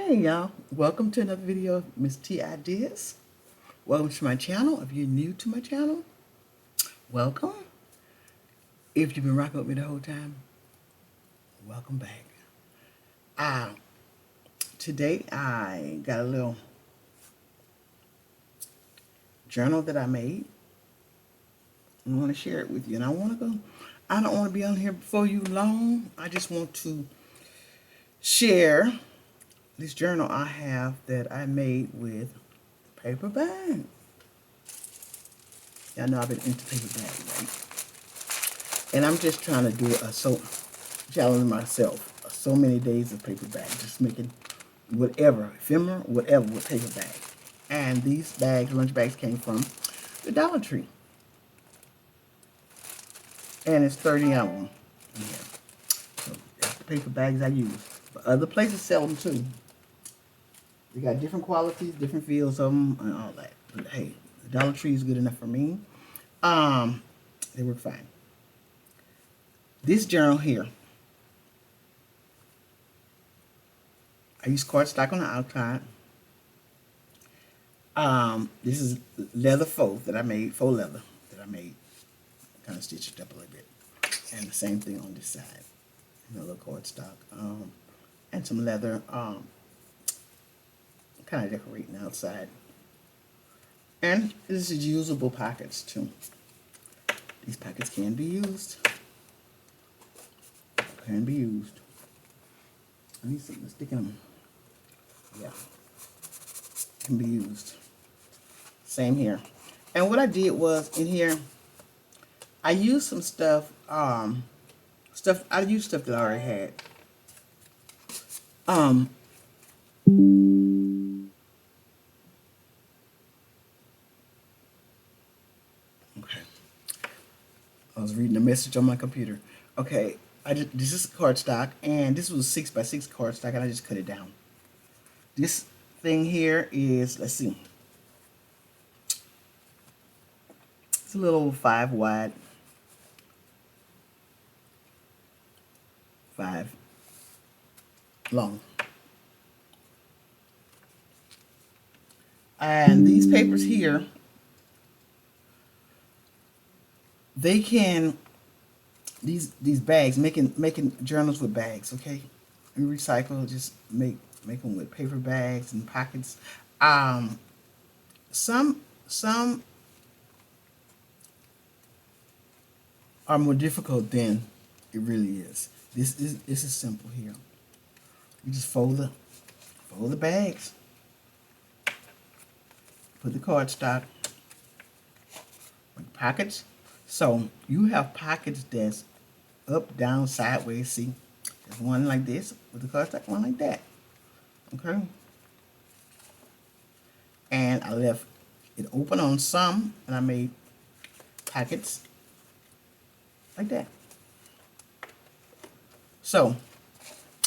Hey y'all, welcome to another video of Miss T Ideas. Welcome to my channel. If you're new to my channel, welcome. If you've been rocking with me the whole time, welcome back. Uh, Today I got a little journal that I made. I want to share it with you. And I don't want to be on here before you long. I just want to share this journal I have that I made with paper bag. Y'all know I've been into paper bag, right? And I'm just trying to do challenge myself. So many days of paper bag, just making whatever, ephemera, whatever with paper bag. And these bags, lunch bags, came from the Dollar Tree. And it's 30 of them in here. So that's the paper bags I use. But other places sell them too. They got different qualities, different feels of them, and all that. But hey, the Dollar Tree is good enough for me. They work fine. This journal here, I use cardstock on the outside. This is leather faux that I made, faux leather that I made. Kind of stitched it up a little bit. And the same thing on this side. Another cardstock. And some leather, kind of decorating outside. And this is usable pockets too. These pockets can be used. Can be used. I need something to stick in them. Yeah. Can be used. Same here. And what I did was in here, I used some stuff, I used stuff that I already had. Okay. I was reading a message on my computer. Okay, this is cardstock, and this was 6x6 cardstock, and I just cut it down. This thing here is, let's see, it's a little 5 wide, 5 long. And these papers here, they can, these bags, making journals with bags, okay? You recycle, just make them with paper bags and pockets. Some are more difficult than it really is. This is simple here. You just fold the bags, put the cardstock, make pockets. So you have pockets that's up, down, sideways. See, there's one like this with the cardstock, one like that. Okay. And I left it open on some, and I made pockets like that. So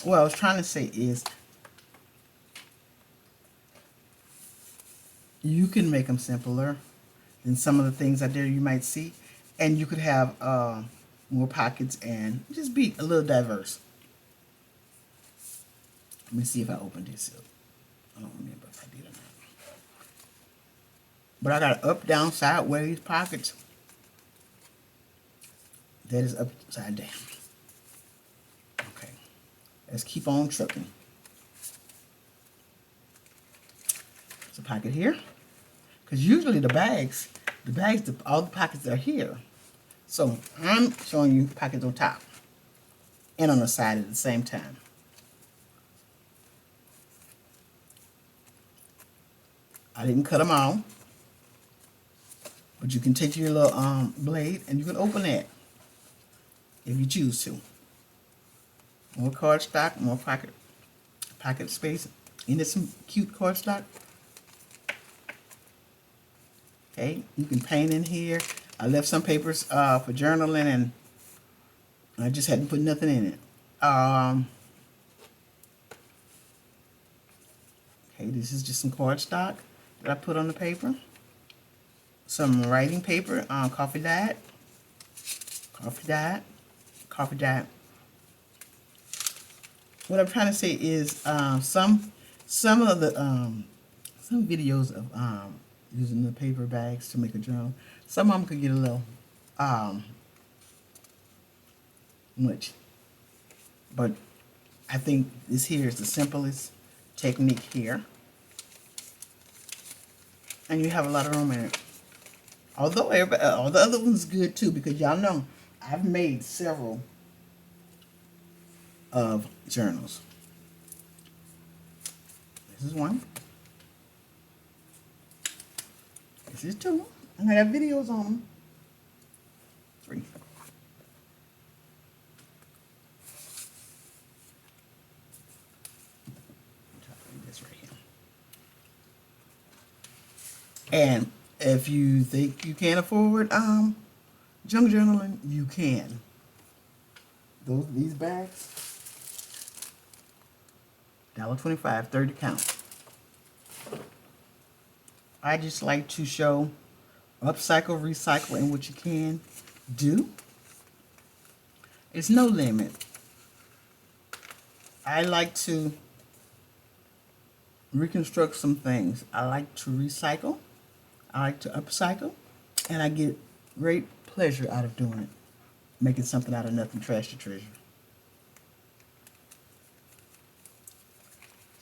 what I was trying to say is, you can make them simpler than some of the things out there you might see, and you could have more pockets and just be a little diverse. Let me see if I opened this up. I don't remember if I did or not. But I got up, down, sideways pockets. That is upside down. Okay. Let's keep on trucking. There's a pocket here. Because usually all the pockets are here. So I'm showing you pockets on top and on the side at the same time. I didn't cut them all, but you can take your little blade and you can open that if you choose to. More cardstock, more pocket space. Isn't it some cute cardstock? Okay, you can paint in here. I left some papers for journaling, and I just hadn't put nothing in it. Okay, this is just some cardstock that I put on the paper. Some writing paper, coffee dyed. What I'm trying to say is some some of the some videos of using the paper bags to make a journal. Some of them could get a little much, but I think this here is the simplest technique here, and you have a lot of room in it. Although all the other ones good too, because y'all know I've made several of journals. This is one. This is two. And I have videos on them. Three. This right here. And if you think you can't afford junk journaling, you can. These bags, $1.25, 30 count. I just like to show upcycle, recycle, and what you can do. It's no limit. I like to reconstruct some things. I like to recycle. I like to upcycle. And I get great pleasure out of doing it. Making something out of nothing, trash to treasure.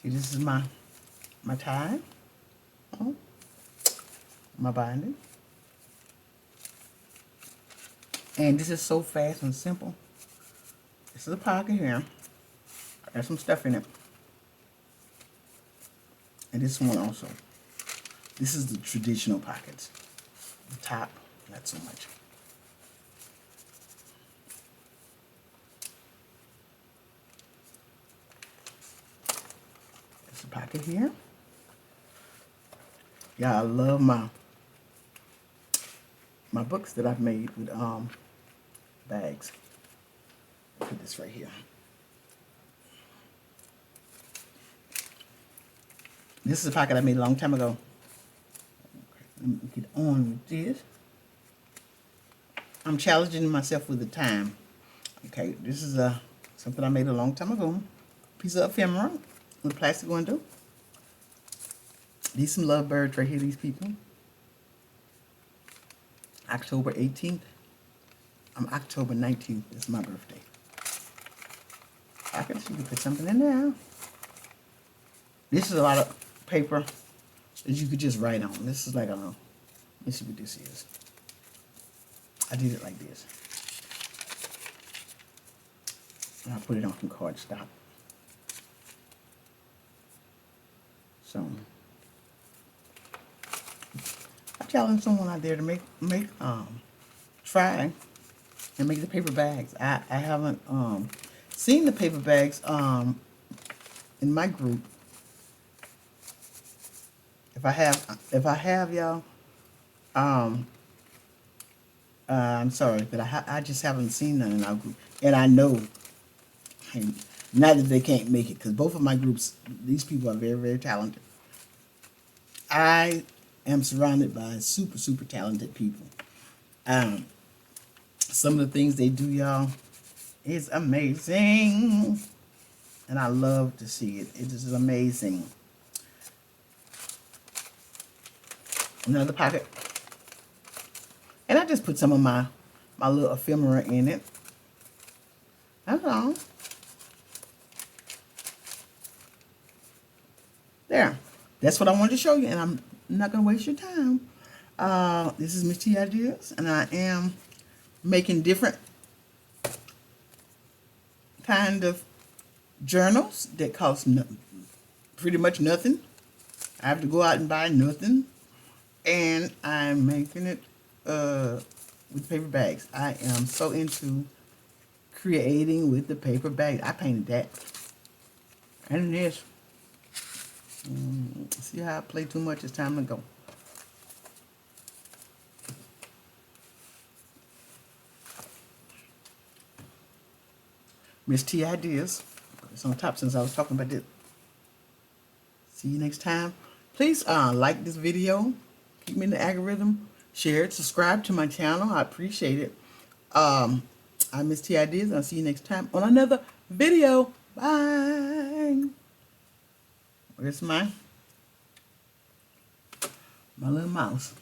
See, this is my tie. My binding. And this is so fast and simple. This is a pocket here. There's some stuff in it. And this one also. This is the traditional pockets. The top, not so much. There's a pocket here. Yeah, I love my books that I've made with bags. Put this right here. This is a pocket I made a long time ago. Let me get on with this. I'm challenging myself with the time. Okay, this is something I made a long time ago. Piece of ephemera with plastic window. These some lovebirds right here, these people. October 18th. I'm October 19th. It's my birthday. Pockets, you can put something in there. This is a lot of paper that you could just write on. This is like, let me see what this is. I did it like this. And I put it on some cardstock. So, I challenge someone out there to try and make the paper bags. I haven't seen the paper bags in my group. If I have y'all, I'm sorry, but I just haven't seen none in our group, and I know, not that they can't make it, because both of my groups, these people are very, very talented. I am surrounded by super, super talented people. Some of the things they do, y'all, is amazing, and I love to see it. It is amazing. Another pocket. And I just put some of my little ephemera in it. That's all. There. That's what I wanted to show you, and I'm not going to waste your time. This is Miss T Ideas, and I am making different kind of journals that cost pretty much nothing. I have to go out and buy nothing. And I'm making it with paper bags. I am so into creating with the paper bag. I painted that. And this. See how I play too much? It's time to go. Miss T Ideas. It's on top since I was talking about this. See you next time. Please like this video. Keep me in the algorithm. Share it. Subscribe to my channel. I appreciate it. I'm Miss T Ideas. I'll see you next time on another video. Bye. Where's my little mouse?